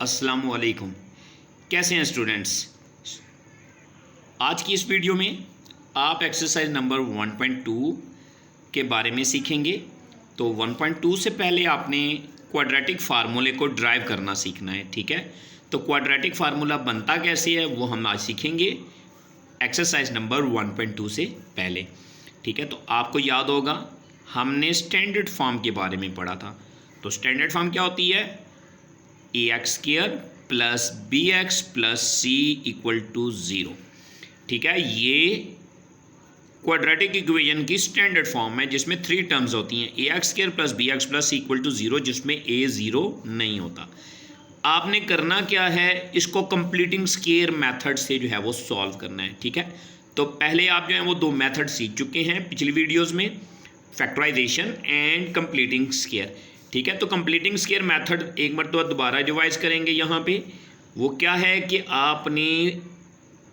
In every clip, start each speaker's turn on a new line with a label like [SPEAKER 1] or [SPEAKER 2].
[SPEAKER 1] अस्सलामुअलैकुम। कैसे हैं स्टूडेंट्स? आज की इस वीडियो में आप एक्सरसाइज नंबर 1.2 के बारे में सीखेंगे। तो 1.2 से पहले आपने क्वाड्रेटिक फार्मूले को ड्राइव करना सीखना है, ठीक है। तो क्वाड्रेटिक फार्मूला बनता कैसे है वो हम आज सीखेंगे एक्सरसाइज नंबर 1.2 से पहले, ठीक है। तो आपको याद होगा हमने स्टैंडर्ड फॉर्म के बारे में पढ़ा था। तो स्टैंडर्ड फॉर्म क्या होती है? ax² plus bx plus c equal to 0, ठीक है। ये क्वाड्रेटिक इक्वेशन की स्टैंडर्ड फॉर्म है जिसमें 3 टर्म्स होती हैं, ax² plus bx plus c equal to 0, जिसमें a 0 नहीं होता। आपने करना क्या है, इसको कंप्लीटिंग स्क्वायर मेथड से जो है वो सॉल्व करना है, ठीक है। तो पहले आप जो है वो 2 मेथड सीख चुके हैं पिछली वीडियोस में, फैक्टराइजेशन एंड कंप्लीटिंग स्क्वायर, ठीक है। तो कंप्लीटिंग स्क्वायर मेथड एक मरतबा दोबारा रिवाइज करेंगे। यहाँ पे वो क्या है कि आपने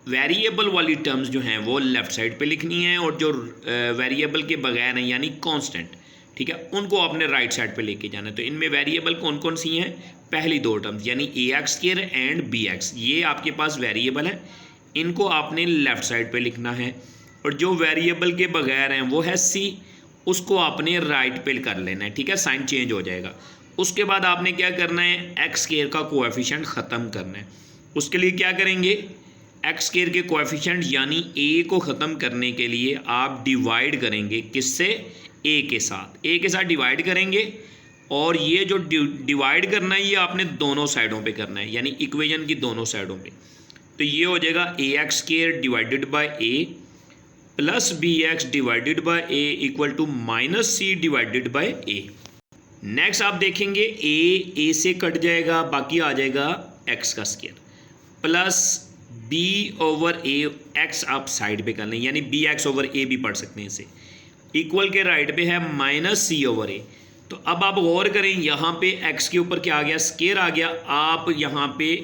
[SPEAKER 1] वेरिएबल वाली टर्म्स जो हैं वो लेफ़्ट साइड पे लिखनी है और जो वेरिएबल के बगैर हैं यानी कांस्टेंट, ठीक है, उनको आपने राइट साइड पे लेके जाना है। तो इनमें वेरिएबल कौन कौन सी हैं? पहली 2 टर्म्स यानी ax² एंड bx, ये आपके पास वेरिएबल है, इनको आपने लेफ़्ट साइड पे लिखना है। और जो वेरिएबल के बगैर हैं वो है c, उसको आपने राइट पे कर लेना है, ठीक है, साइन चेंज हो जाएगा। उसके बाद आपने क्या करना है, x² का कोएफिशिएंट ख़त्म करना है। उसके लिए क्या करेंगे, x² के कोएफिशिएंट यानी a को ख़त्म करने के लिए आप डिवाइड करेंगे, किससे? a के साथ डिवाइड करेंगे। और ये जो डिवाइड करना है ये आपने दोनों साइडों पे करना है, यानी इक्वेशन की दोनों साइडों पे। तो ये हो जाएगा ax² divided by a plus bx divided by a equal to minus c divided by a। Next आप देखेंगे a से कट जाएगा, बाकी आ जाएगा x का square plus b over a, x आप साइड पे कर लें यानी bx ओवर a भी पढ़ सकते हैं इसे, इक्वल के राइट पे है माइनस c ओवर a। तो अब आप गौर करें, यहाँ पे x के ऊपर क्या आ गया, स्क्वायर आ गया। आप यहाँ पे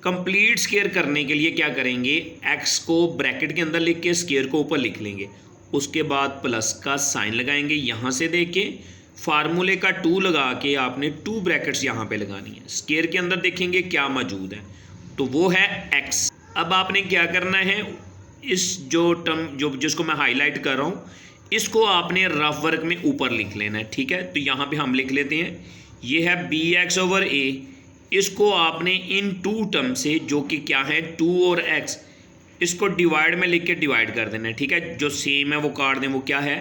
[SPEAKER 1] कंप्लीट स्क्वायर करने के लिए क्या करेंगे, x को ब्रैकेट के अंदर लिख के स्क्वायर को ऊपर लिख लेंगे, उसके बाद प्लस का साइन लगाएंगे। यहाँ से देखें फार्मूले का 2 लगा के आपने 2 ब्रैकेट्स यहाँ पे लगानी है। स्क्वायर के अंदर देखेंगे क्या मौजूद है, तो वो है x। अब आपने क्या करना है, इस जो टर्म जिसको मैं हाईलाइट कर रहा हूँ इसको आपने रफ वर्क में ऊपर लिख लेना है, ठीक है। तो यहाँ पे हम लिख लेते हैं, ये है bx ओवर a, इसको आपने इन 2 टर्म से जो कि क्या है 2 और x, इसको डिवाइड में लिख के डिवाइड कर देना है, ठीक है। जो सेम है वो काट दें, वो क्या है,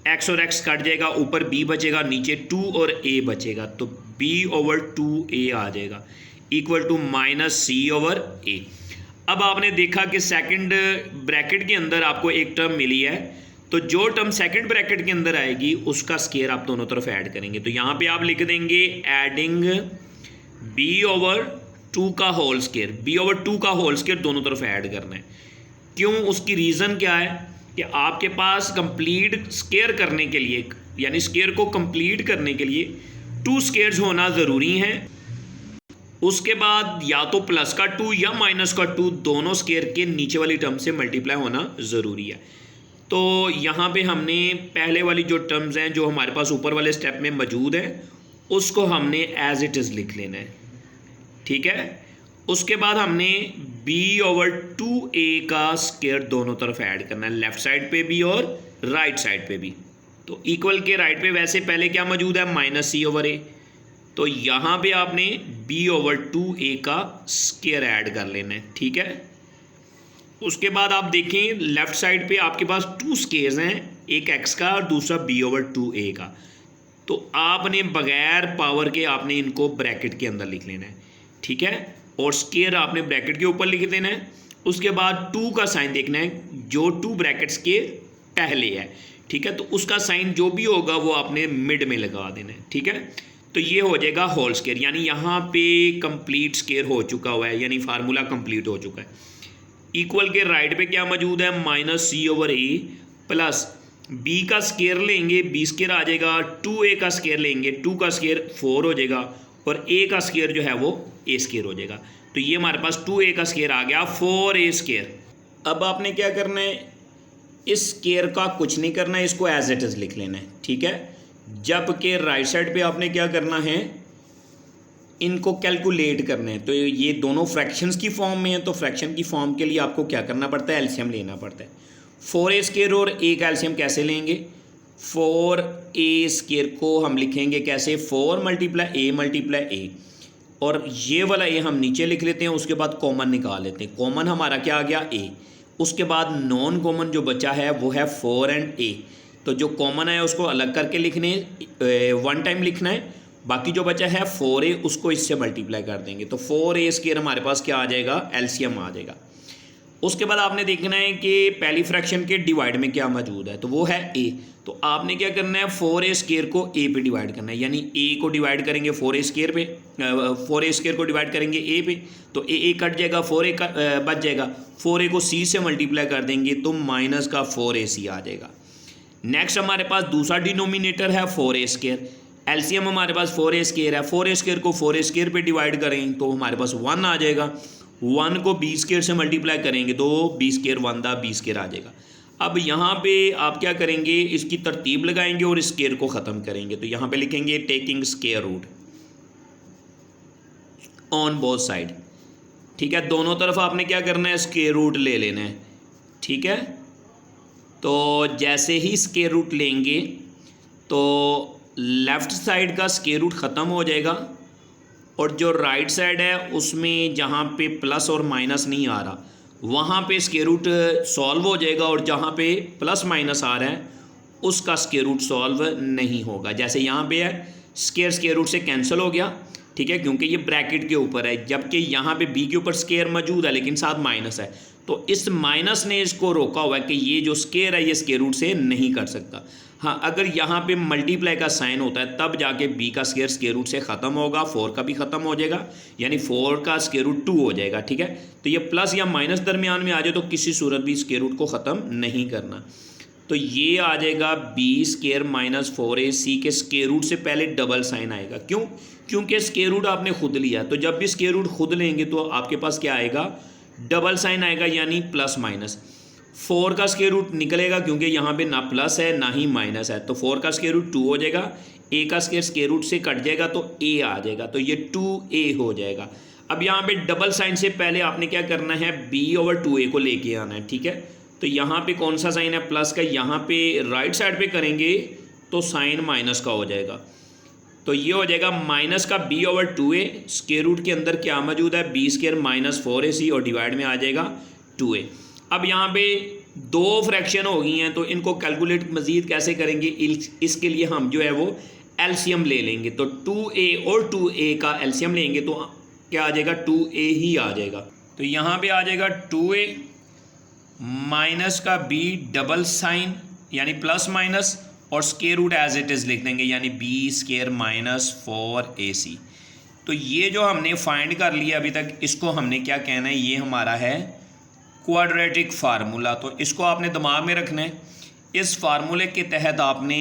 [SPEAKER 1] x और x कट जाएगा, ऊपर b बचेगा, नीचे 2 और a बचेगा, तो b ओवर 2a आ जाएगा equal to minus c over a। अब आपने देखा कि सेकंड ब्रैकेट के अंदर आपको एक टर्म मिली है, तो जो टर्म सेकंड ब्रैकेट के अंदर आएगी उसका स्क्वायर आप दोनों तरफ ऐड करेंगे। तो यहाँ पे आप लिख देंगे एडिंग b ओवर 2 का होल स्क्वायर, b ओवर 2 का होल स्क्वायर दोनों तरफ ऐड करना है। क्यों? उसकी रीज़न क्या है कि आपके पास कंप्लीट स्क्वायर करने के लिए यानी स्क्वायर को कंप्लीट करने के लिए 2 स्क्वायर्स होना ज़रूरी हैं। उसके बाद या तो प्लस का 2 या माइनस का 2 दोनों स्क्वायर के नीचे वाली टर्म से मल्टीप्लाई होना ज़रूरी है। तो यहाँ पे हमने पहले वाली जो टर्म्स हैं जो हमारे पास ऊपर वाले स्टेप में मौजूद है उसको हमने एज इट इज़ लिख लेना है, ठीक है। उसके बाद हमने b ओवर 2a का स्क्वायर दोनों तरफ ऐड करना है, लेफ़्ट साइड पे भी और राइट साइड पे भी। तो इक्वल के राइट पे वैसे पहले क्या मौजूद है, माइनस c ओवर a, तो यहाँ पे आपने b ओवर 2a का स्क्वायर ऐड कर लेना है, ठीक है। उसके बाद आप देखें लेफ़्ट साइड पे आपके पास 2 स्क्वायर्स हैं, एक x का और दूसरा b ओवर 2a का। तो आपने बगैर पावर के आपने इनको ब्रैकेट के अंदर लिख लेना है, ठीक है, और स्क्वायर आपने ब्रैकेट के ऊपर लिख देना है। उसके बाद 2 का साइन देखना है जो 2 ब्रैकेट्स के पहले है, ठीक है, तो उसका साइन जो भी होगा वो आपने मिड में लगा देना है, ठीक है। तो ये हो जाएगा होल स्क्वायर, यानी यहाँ पे कंप्लीट स्क्वायर हो चुका हुआ है, यानी फार्मूला कंप्लीट हो चुका है। इक्वल के राइट पे क्या मौजूद है, minus c over a plus b का स्क्वायर लेंगे, b स्क्वायर आ जाएगा, 2a का स्क्वायर लेंगे, 2 का स्क्वायर 4 हो जाएगा और a का स्क्वायर जो है वो a स्क्वायर हो जाएगा। तो ये हमारे पास 2a का स्क्वायर आ गया, 4a स्क्वायर। अब आपने क्या करना है, इस स्क्वायर का कुछ नहीं करना है, इसको एज इट इज़ लिख लेना है, ठीक है। जबकि राइट साइड पे आपने क्या करना है, इनको कैलकुलेट करना है। तो ये दोनों फ्रैक्शंस की फॉर्म में है, तो फ्रैक्शन की फॉर्म के लिए आपको क्या करना पड़ता है, एलसीएम लेना पड़ता है। 4a² और a का एलसीएम कैसे लेंगे, 4a² को हम लिखेंगे कैसे, 4 × a और ये वाला a हम नीचे लिख लेते हैं, उसके बाद कॉमन निकाल लेते हैं। कॉमन हमारा क्या आ गया, a। उसके बाद नॉन कॉमन जो बचा है वो है 4 and a। तो जो कॉमन है उसको अलग करके लिखने, 1 टाइम लिखना है। बाकी जो बचा है 4a उसको इससे मल्टीप्लाई कर देंगे, तो 4a² हमारे पास क्या आ जाएगा, एलसीएम आ जाएगा। उसके बाद आपने देखना है कि पहली फ्रैक्शन के डिवाइड में क्या मौजूद है, तो वो है a। तो आपने क्या करना है, 4a² को a पे डिवाइड करना है, यानी a को डिवाइड करेंगे 4a² पे, 4a² को डिवाइड करेंगे a पे, तो a कट जाएगा, 4a का बच जाएगा। 4a को c से मल्टीप्लाई कर देंगे तो माइनस का 4ac आ जाएगा। नेक्स्ट हमारे पास दूसरा डिनोमिनेटर है 4a²। एलसीएम हमारे पास 4a² है, 4a² को 4a² पे डिवाइड करें तो हमारे पास 1 आ जाएगा। 1 को b² से मल्टीप्लाई करेंगे तो b² 1 दा b² आ जाएगा। अब यहाँ पे आप क्या करेंगे, इसकी तरतीब लगाएंगे और स्केयर को ख़त्म करेंगे। तो यहाँ पे लिखेंगे taking square root on both side. ठीक है, दोनों तरफ आपने क्या करना है, स्केयर रूट ले लेना है। ठीक है, तो जैसे ही स्केयर रूट लेंगे तो लेफ़्ट साइड का स्केयर रूट ख़त्म हो जाएगा और जो राइट साइड है उसमें जहाँ पे प्लस और माइनस नहीं आ रहा वहाँ पे स्क्वायर रूट सॉल्व हो जाएगा, और जहाँ पे प्लस माइनस आ रहा है उसका स्क्वायर रूट सॉल्व नहीं होगा। जैसे यहाँ पे है स्क्वायर रूट से कैंसिल हो गया, ठीक है, क्योंकि ये ब्रैकेट के ऊपर है, जबकि यहाँ पे बी के ऊपर स्क्वायर मौजूद है लेकिन साथ माइनस है, तो इस माइनस ने इसको रोका हुआ है कि ये जो स्क्वायर है ये स्क्वायर रूट से नहीं कर सकता। हाँ, अगर यहाँ पे मल्टीप्लाई का साइन होता है तब जाके b का स्क्वायर रूट से ख़त्म होगा, 4 का भी ख़त्म हो जाएगा, यानी 4 का स्क्वायर रूट 2 हो जाएगा। ठीक है, तो ये प्लस या माइनस दरमियान में आ जाए तो किसी सूरत भी स्क्वायर रूट को ख़त्म नहीं करना। तो ये आ जाएगा b² - 4ac के स्क्वायर रूट से पहले डबल साइन आएगा। क्यों? क्योंकि स्क्वायर रूट आपने खुद लिया, तो जब भी स्क्वायर रूट खुद लेंगे तो आपके पास क्या आएगा, डबल साइन आएगा, यानी प्लस माइनस। 4 का स्क्वायर रूट निकलेगा क्योंकि यहाँ पे ना प्लस है ना ही माइनस है, तो 4 का स्क्वायर रूट 2 हो जाएगा, a का स्क्वायर रूट से कट जाएगा तो a आ जाएगा, तो ये 2a हो जाएगा। अब यहाँ पे डबल साइन से पहले आपने क्या करना है, b/2a को लेके आना है। ठीक है, तो यहाँ पे कौन सा साइन है, प्लस का, यहाँ पे राइट साइड पे करेंगे तो साइन माइनस का हो जाएगा, तो ये हो जाएगा माइनस का b/2a। स्क्वायर रूट के अंदर क्या मौजूद है, b² - 4ac और डिवाइड में आ जाएगा 2a। अब यहाँ पे दो फ्रैक्शन हो गई हैं, तो इनको कैलकुलेट मज़ीद कैसे करेंगे, इसके लिए हम जो है वो एलसीएम ले लेंगे। तो 2a और 2a का एलसीएम लेंगे तो क्या आ जाएगा, 2a ही आ जाएगा। तो यहाँ पे आ जाएगा 2a माइनस का b डबल साइन यानी प्लस माइनस और square root as it is लिख देंगे, यानी b² - 4ac। तो ये जो हमने फाइंड कर लिया अभी तक, इसको हमने क्या कहना है, ये हमारा है क्वाड्रेटिक फार्मूला। तो इसको आपने दिमाग में रखना है। इस फार्मूले के तहत आपने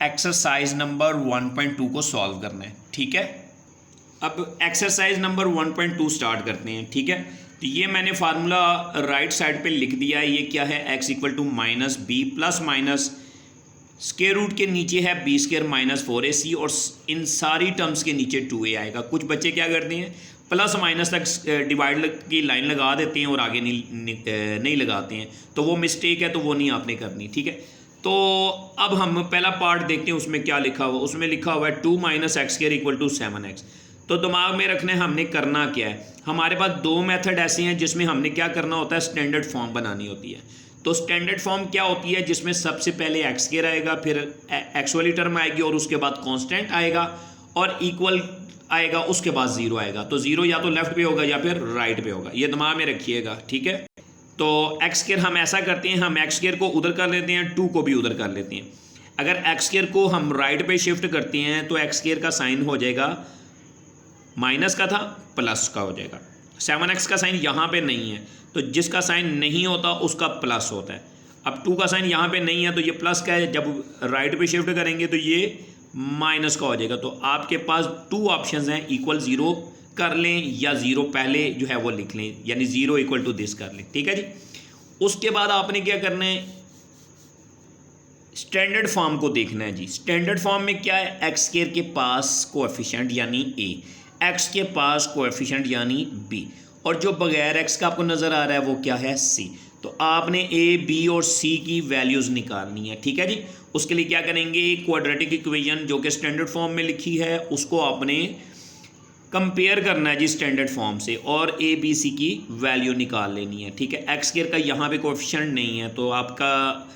[SPEAKER 1] एक्सरसाइज नंबर 1.2 को सॉल्व करना है। ठीक है, अब एक्सरसाइज नंबर 1.2 स्टार्ट करते हैं। ठीक है, तो ये मैंने फार्मूला राइट साइड पे लिख दिया है। ये क्या है, x = -b plus minus square root के नीचे है b² - 4ac और इन सारी टर्म्स के नीचे 2a आएगा। कुछ बच्चे क्या करते हैं, प्लस माइनस तक डिवाइड की लाइन लगा देते हैं और आगे नहीं लगाते हैं, तो वो मिस्टेक है, तो वो नहीं आपने करनी। ठीक है, तो अब हम पहला पार्ट देखते हैं उसमें क्या लिखा हुआ। उसमें लिखा हुआ है 2 - x² = 7x। तो दिमाग में रखना है हमने करना क्या है। हमारे पास दो मेथड ऐसे हैं जिसमें हमने क्या करना होता है, स्टैंडर्ड फॉर्म बनानी होती है। तो स्टैंडर्ड फॉर्म क्या होती है, जिसमें सबसे पहले x² आएगा, फिर x वाली टर्म आएगी और उसके बाद कांस्टेंट आएगा और इक्वल आएगा, उसके बाद 0 आएगा। तो 0 या तो लेफ्ट पे होगा या फिर राइट पे होगा, ये दिमाग में रखिएगा। ठीक है, तो x² हम ऐसा करते हैं, हम x² को उधर कर लेते हैं, 2 को भी उधर कर लेते हैं। अगर x² को हम राइट पे शिफ्ट करते हैं तो x² का साइन हो जाएगा, माइनस का था प्लस का हो जाएगा। 7x का साइन यहाँ पे नहीं है, तो जिसका साइन नहीं होता उसका प्लस होता है। अब 2 का साइन यहाँ पे नहीं है तो ये प्लस का है, जब राइट पे शिफ्ट करेंगे तो ये माइनस का हो जाएगा। तो आपके पास 2 ऑप्शंस हैं, इक्वल 0 कर लें या 0 पहले जो है वो लिख लें, यानी 0 = दिस कर लें। ठीक है जी, उसके बाद आपने क्या करना है, स्टैंडर्ड फॉर्म को देखना है जी। स्टैंडर्ड फॉर्म में क्या है, x² के पास कोएफिशिएंट यानी a, एक्स के पास कोएफिशिएंट यानी बी, और जो बगैर एक्स का आपको नज़र आ रहा है वो क्या है, सी। तो आपने ए, बी और सी की वैल्यूज़ निकालनी है, ठीक है जी। उसके लिए क्या करेंगे, क्वाड्रेटिक इक्वेशन जो कि स्टैंडर्ड फॉर्म में लिखी है उसको आपने कंपेयर करना है जी स्टैंडर्ड फॉर्म से, और ए बी सी की वैल्यू निकाल लेनी है, ठीक है। एक्स स्क्वायर का यहाँ पे कोएफिशिएंट नहीं है, तो आपका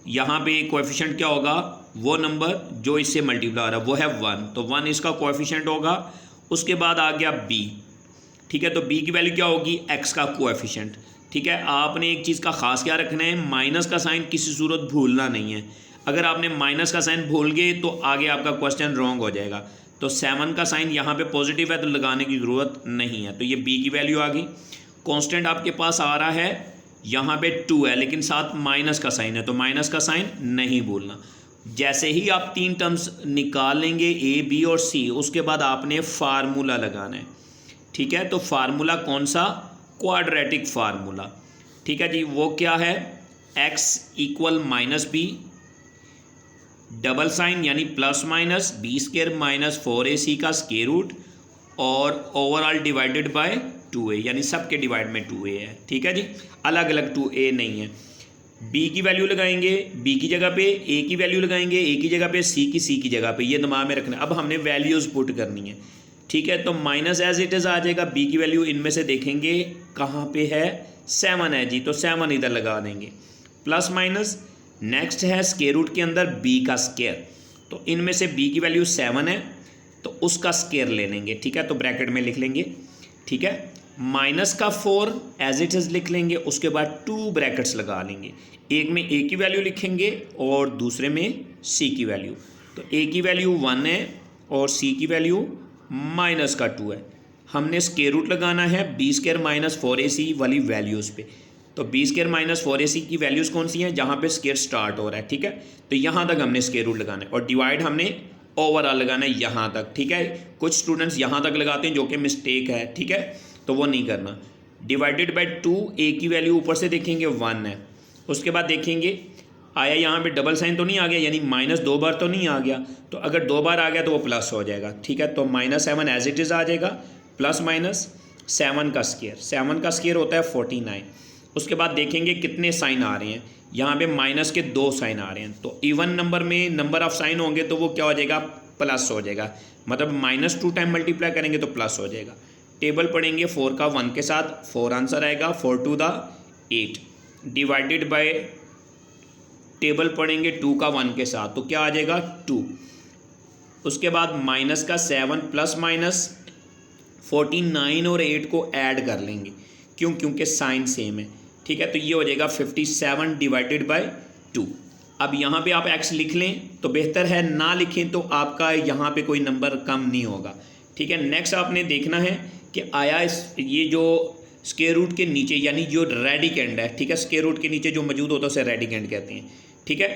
[SPEAKER 1] यहाँ पे कोएफिशिएंट क्या होगा, वो नंबर जो इससे मल्टीप्लाई हो रहा है वो है 1, तो 1 इसका कोएफिशिएंट होगा। उसके बाद आ गया बी, ठीक है, तो बी की वैल्यू क्या होगी, एक्स का कोएफिशिएंट, ठीक है। आपने एक चीज़ का ख़ास क्या रखना है, माइनस का साइन किसी सूरत भूलना नहीं है। अगर आपने माइनस का साइन भूल गए तो आगे आपका क्वेश्चन रॉन्ग हो जाएगा। तो 7 का साइन यहाँ पे पॉजिटिव है तो लगाने की ज़रूरत नहीं है, तो ये बी की वैल्यू आ गई। कांस्टेंट आपके पास आ रहा है यहाँ पे 2 है, लेकिन साथ माइनस का साइन है, तो माइनस का साइन नहीं भूलना। जैसे ही आप 3 टर्म्स निकाल लेंगे ए, बी और सी, उसके बाद आपने फार्मूला लगाना है, ठीक है। तो फार्मूला कौन सा, क्वाड्रेटिक फार्मूला, ठीक है जी। वो क्या है, x equal minus B, double sign यानी plus minus B square minus 4ac का स्क्वायर रूट, और ओवरऑल डिवाइडेड बाय 2a, यानी सबके डिवाइड में 2a है, ठीक है जी, अलग अलग 2a नहीं है। b की वैल्यू लगाएंगे b की जगह पे, a की वैल्यू लगाएंगे a की जगह पे, c की जगह पे, ये दिमाग में रखना। अब हमने वैल्यूज़ पुट करनी है, ठीक है। तो माइनस एज इट इज़ आ जाएगा, b की वैल्यू इनमें से देखेंगे कहाँ पे है, 7 है जी, तो 7 इधर लगा देंगे, प्लस माइनस नेक्स्ट है स्क्वायर रूट के अंदर b का स्क्वायर, तो इनमें से b की वैल्यू 7 है तो उसका स्क्वायर ले लेंगे, ठीक है, तो ब्रैकेट में लिख लेंगे, ठीक है। माइनस का 4 एज इट इज़ लिख लेंगे, उसके बाद 2 ब्रैकेट्स लगा लेंगे, एक में a की वैल्यू लिखेंगे और दूसरे में c की वैल्यू। तो a की वैल्यू 1 है और c की वैल्यू माइनस का 2 है। हमने स्क्वायर रूट लगाना है b स्क्वायर माइनस 4ac वाली वैल्यूज़ पे, तो b स्क्वायर माइनस 4ac की वैल्यूज़ कौन सी हैं, जहाँ पे स्क्वायर स्टार्ट हो रहा है, ठीक है। तो यहाँ तक हमने स्क्वायर रूट लगाना है, और डिवाइड हमने ओवरऑल लगाना है यहाँ तक, ठीक है। कुछ स्टूडेंट्स यहाँ तक लगाते हैं जो कि मिस्टेक है, ठीक है, तो वो नहीं करना। डिवाइडेड बाय 2, a की वैल्यू ऊपर से देखेंगे 1 है, उसके बाद देखेंगे आया यहाँ पे डबल साइन तो नहीं आ गया, यानी माइनस 2 बार तो नहीं आ गया, तो अगर 2 बार आ गया तो वो प्लस हो जाएगा, ठीक है। तो -7 एज इट इज़ आ जाएगा, प्लस माइनस 7 का स्क्वायर, 7 का स्क्वायर होता है 49। उसके बाद देखेंगे कितने साइन आ रहे हैं, यहाँ पे माइनस के 2 साइन आ रहे हैं, तो इवन नंबर में नंबर ऑफ साइन होंगे तो वो क्या हो जाएगा, प्लस हो जाएगा, मतलब -2 टाइम मल्टीप्लाई करेंगे तो प्लस हो जाएगा। टेबल पढ़ेंगे 4 का 1 के साथ, 4 आंसर आएगा, 4 to the 8, divided by table पढ़ेंगे 2 का 1 के साथ, तो क्या आ जाएगा 2। उसके बाद माइनस का 7 प्लस माइनस 49 और 8 को ऐड कर लेंगे, क्योंकि साइन सेम है, ठीक है। तो ये हो जाएगा 57 डिवाइडेड बाय 2। अब यहाँ पे आप x लिख लें तो बेहतर है, ना लिखें तो आपका यहाँ पे कोई नंबर कम नहीं होगा, ठीक है। नेक्स्ट आपने देखना है कि आया ये जो स्क्वायर रूट के नीचे यानी जो रेडिकेंड है, ठीक है, स्क्वायर रूट के नीचे जो मौजूद होता है उसे रेडिकेंड कहते हैं, ठीक है,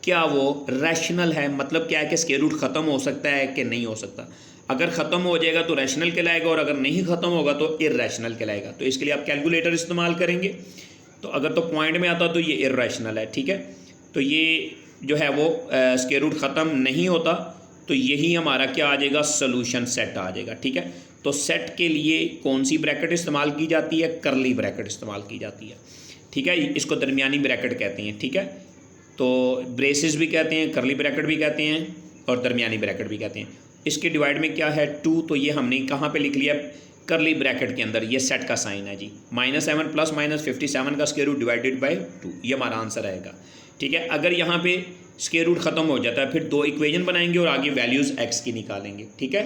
[SPEAKER 1] क्या वो रैशनल है, मतलब क्या है कि स्क्वायर रूट ख़त्म हो सकता है कि नहीं हो सकता। अगर ख़त्म हो जाएगा तो रैशनल कहलाएगा, और अगर नहीं ख़त्म होगा तो इर्रेशनल कहलाएगा। तो इसके लिए आप कैलकुलेटर इस्तेमाल करेंगे, तो अगर तो पॉइंट में आता तो ये इर्रेशनल है, ठीक है। तो ये जो है वो स्क्वायर रूट ख़त्म नहीं होता, तो यही हमारा क्या आ जाएगा, सोल्यूशन सेट आ जाएगा, ठीक है। तो सेट के लिए कौन सी ब्रैकेट इस्तेमाल की जाती है, करली ब्रैकेट इस्तेमाल की जाती है, ठीक है, इसको दरमियानी ब्रैकेट कहते हैं, ठीक है। तो ब्रेसेस भी कहते हैं, करली ब्रैकेट भी कहते हैं और दरमियानी ब्रैकेट भी कहते हैं। इसके डिवाइड में क्या है 2, तो ये हमने कहाँ पे लिख लिया, करली ब्रैकेट के अंदर, ये सेट का साइन है जी, -7 प्लस माइनस 57 का स्क्वायर रूट डिवाइडेड बाय 2, ये हमारा आंसर आएगा, ठीक है। अगर यहाँ पे स्क्वायर रूट ख़त्म हो जाता है फिर 2 इक्वेशन बनाएंगे और आगे वैल्यूज़ x की निकालेंगे, ठीक है।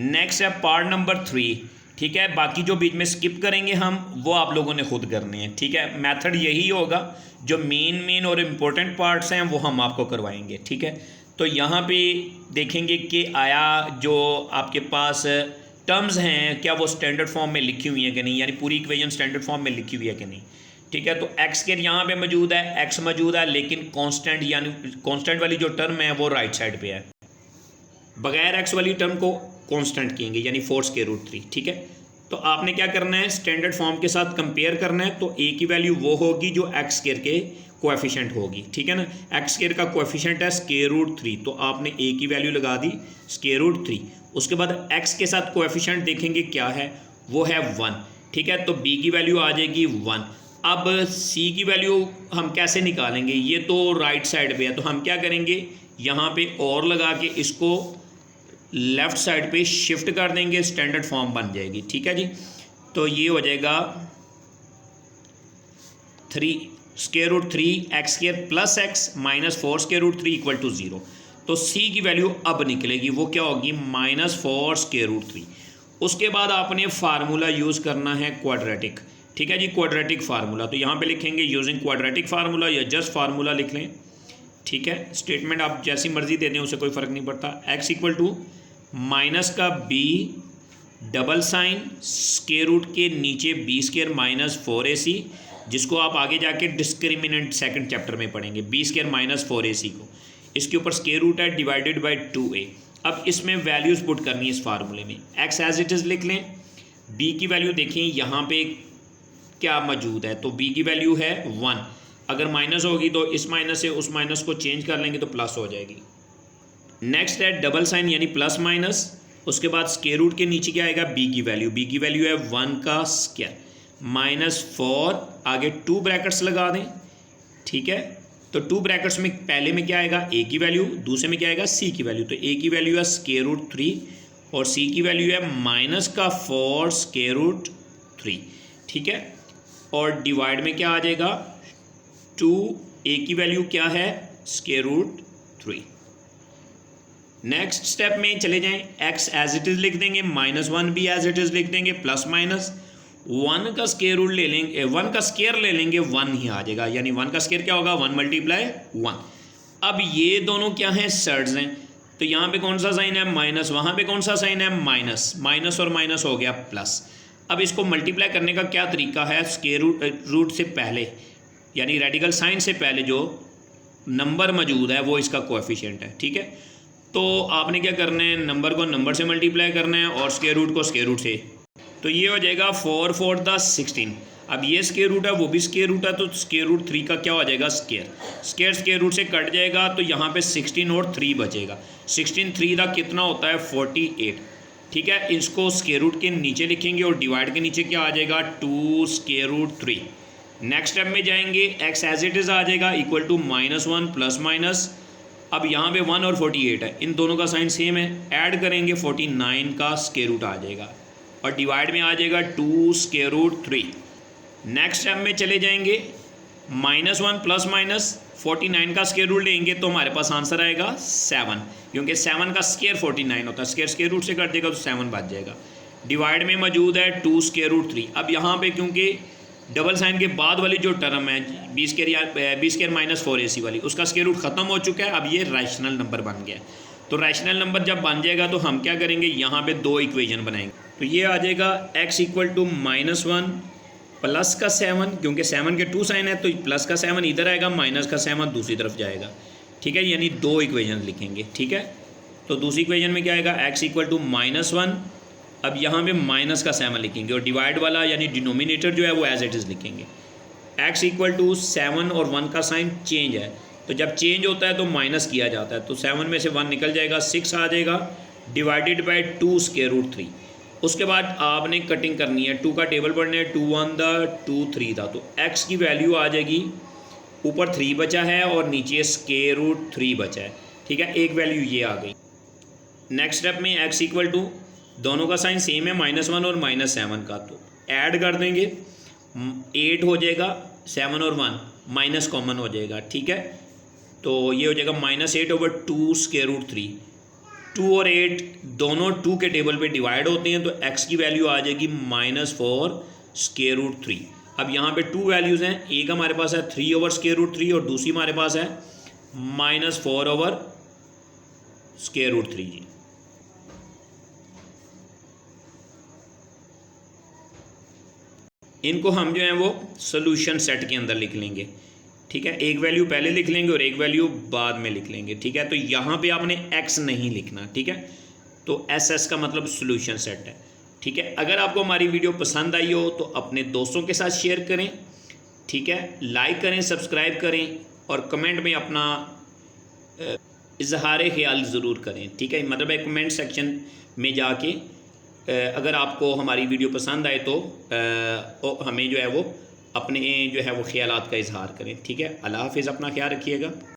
[SPEAKER 1] नेक्स्ट है पार्ट नंबर 3, ठीक है। बाकी जो बीच में स्किप करेंगे हम वो आप लोगों ने खुद करने हैं, ठीक है। मेथड यही होगा, जो मेन और इम्पोर्टेंट पार्ट्स हैं वो हम आपको करवाएंगे, ठीक है। तो यहाँ पे देखेंगे कि आया जो आपके पास टर्म्स हैं क्या वो स्टैंडर्ड फॉर्म में लिखी हुई है कि नहीं, यानी पूरी इक्वेशन स्टैंडर्ड फॉर्म में लिखी हुई है कि नहीं, ठीक है। तो एक्स के यहाँ पे मौजूद है, एक्स मौजूद है, लेकिन कांस्टेंट यानी कांस्टेंट वाली जो टर्म है वो राइट साइड पे है, बगैर एक्स वाली टर्म को कांस्टेंट कहेंगे यानी 4 स्क्वायर रूट 3, ठीक है। तो आपने क्या करना है, स्टैंडर्ड फॉर्म के साथ कंपेयर करना है, तो ए की वैल्यू वो होगी जो एक्स स्क्वायर के कोएफिशिएंट होगी, ठीक है ना। एक्स स्क्वायर का कोएफिशिएंट है स्क्वायर रूट 3, तो आपने ए की वैल्यू लगा दी स्क्वायर रूट 3, उसके बाद x के साथ कोएफिशिएंट देखेंगे क्या है, वो है 1, ठीक है। तो b की वैल्यू आ जाएगी 1। अब c की वैल्यू हम कैसे निकालेंगे, ये तो राइट साइड पे है, तो हम क्या करेंगे, यहाँ पे और लगा के इसको लेफ़्ट साइड पे शिफ्ट कर देंगे, स्टैंडर्ड फॉर्म बन जाएगी, ठीक है जी। तो ये हो जाएगा 3√3x² plus x minus 4√3 equal to 0। तो c की वैल्यू अब निकलेगी, वो क्या होगी, -4√3। उसके बाद आपने फार्मूला यूज़ करना है क्वाड्रेटिक, ठीक है जी, क्वाड्रेटिक फार्मूला। तो यहाँ पे लिखेंगे यूजिंग क्वाड्रेटिक फार्मूला या जस्ट फार्मूला लिख लें, ठीक है। स्टेटमेंट आप जैसी मर्जी दे दें, उससे कोई फ़र्क नहीं पड़ता। x इक्वल टू माइनस का b double sign square root के नीचे b² माइनस 4ac, जिसको आप आगे जाके डिस्क्रिमिनेंट सेकंड चैप्टर में पढ़ेंगे, b² माइनस 4ac को, इसके ऊपर स्क्वायर रूट है डिवाइडेड बाय 2a। अब इसमें वैल्यूज़ पुट करनी है इस फार्मूले में, x एज इट इज़ लिख लें, b की वैल्यू देखें यहाँ पे क्या मौजूद है, तो b की वैल्यू है 1, अगर माइनस होगी तो इस माइनस से उस माइनस को चेंज कर लेंगे तो प्लस हो जाएगी। नेक्स्ट है डबल साइन यानी प्लस माइनस, उसके बाद स्क्वायर रूट के नीचे क्या आएगा, b की वैल्यू है 1 का स्क्वायर माइनस 4, आगे 2 ब्रैकेट्स लगा दें, ठीक है। तो 2 ब्रैकेट्स में पहले में क्या आएगा, a की वैल्यू, दूसरे में क्या आएगा, c की वैल्यू। तो a की वैल्यू है √3 और c की वैल्यू है -4√3, ठीक है। और डिवाइड में क्या आ जाएगा, 2a की वैल्यू क्या है, √3। नेक्स्ट स्टेप में चले जाएं, x एज इट इज़ लिख देंगे, -1 भी एज इट इज़ लिख देंगे, प्लस माइनस 1 का स्क्वायर रूट ले लेंगे, 1 का स्क्वायर ले लेंगे, 1 ही आ जाएगा, यानी 1 का स्क्वायर क्या होगा, 1 × 1। अब ये दोनों क्या हैं, सर्ड्स हैं, तो यहाँ पे कौन सा साइन है, माइनस, वहाँ पे कौन सा साइन है, माइनस, माइनस और माइनस हो गया प्लस। अब इसको मल्टीप्लाई करने का क्या तरीका है, स्क्वायर रूट से पहले यानी रेडिकल साइन से पहले जो नंबर मौजूद है वो इसका कोएफिशिएंट है, ठीक है। तो आपने क्या करना है, नंबर को नंबर से मल्टीप्लाई करना है और स्क्वायर रूट को स्क्वायर रूट से। तो ये हो जाएगा 4 4 16। अब ये स्क्वायर रूट है, वो भी स्क्वायर रूट है, तो √3 का क्या हो जाएगा, स्क्वायर रूट से कट जाएगा, तो यहाँ पे 16 और 3 बचेगा। 16 3 का कितना होता है, 48, ठीक है। इसको स्क्वायर रूट के नीचे लिखेंगे और डिवाइड के नीचे क्या आ जाएगा, 2√3। नेक्स्ट स्टेप में जाएंगे, x एज इट इज़ आ जाएगा इक्वल टू -1 प्लस माइनस, अब यहाँ पे 1 और 48 है, इन दोनों का साइन सेम है, ऐड करेंगे 49 का स्क्वायर रूट आ जाएगा और डिवाइड में आ जाएगा 2√3। नेक्स्ट स्टेप में चले जाएंगे, -1 प्लस माइनस 49 का स्क्वायर रूट लेंगे तो हमारे पास आंसर आएगा 7, क्योंकि 7 का स्क्वायर 49 होता है, स्क्वायर रूट से कट देगा तो 7 बच जाएगा। डिवाइड में मौजूद है 2√3। अब यहाँ पे क्योंकि डबल साइन के बाद वाली जो टर्म है b² माइनस 4ac वाली, उसका स्क्वायर रूट ख़त्म हो चुका है, अब ये रैशनल नंबर बन गया। तो रैशनल नंबर जब बन जाएगा तो हम क्या करेंगे, यहाँ पे 2 इक्वेशन बनाएंगे। तो ये आ जाएगा x इक्वल टू -1 प्लस का 7, क्योंकि 7 के 2 साइन है तो प्लस का 7 इधर आएगा, माइनस का 7 दूसरी तरफ जाएगा, ठीक है, यानी 2 इक्वेशन लिखेंगे, ठीक है। तो दूसरी इक्वेशन में क्या आएगा, x इक्वल टू -1, अब यहाँ पे माइनस का 7 लिखेंगे और डिवाइड वाला यानी डिनोमिनेटर जो है वो एज इट इज़ लिखेंगे। x इक्वल टू 7 और 1 का साइन चेंज है, तो जब चेंज होता है तो माइनस किया जाता है, तो 7 में से 1 निकल जाएगा, 6 आ जाएगा, डिवाइडेड बाय 2√3। उसके बाद आपने कटिंग करनी है, 2 का टेबल पढ़ना है, 2 1 था, 2 3 था, तो x की वैल्यू आ जाएगी, ऊपर 3 बचा है और नीचे √3 बचा है, ठीक है, एक वैल्यू ये आ गई। नेक्स्ट स्टेप में x इक्वल टू, दोनों का साइन सेम है, -1 और -7 का, तो ऐड कर देंगे, 8 हो जाएगा, 7 और 1 माइनस कॉमन हो जाएगा, ठीक है। तो ये हो जाएगा -8/2√3। 2 और 8 दोनों 2 के टेबल पे डिवाइड होते हैं, तो x की वैल्यू आ जाएगी -4√3। अब यहाँ पे 2 वैल्यूज़ हैं, एक हमारे पास है 3/√3 और दूसरी हमारे पास है -4/√3 जी। इनको हम जो है वो सोल्यूशन सेट के अंदर लिख लेंगे, ठीक है, एक वैल्यू पहले लिख लेंगे और एक वैल्यू बाद में लिख लेंगे, ठीक है। तो यहाँ पे आपने x नहीं लिखना, ठीक है, तो SS का मतलब सोल्यूशन सेट है, ठीक है। अगर आपको हमारी वीडियो पसंद आई हो तो अपने दोस्तों के साथ शेयर करें, ठीक है, लाइक करें, सब्सक्राइब करें और कमेंट में अपना इजहार ख्याल ज़रूर करें, ठीक है। मतलब है कमेंट सेक्शन में जाके अगर आपको हमारी वीडियो पसंद आए तो हमें जो है वो अपने जो है वो ख्यालात का इजहार करें, ठीक है। अल्लाह हाफ़िज़, अपना ख्याल रखिएगा।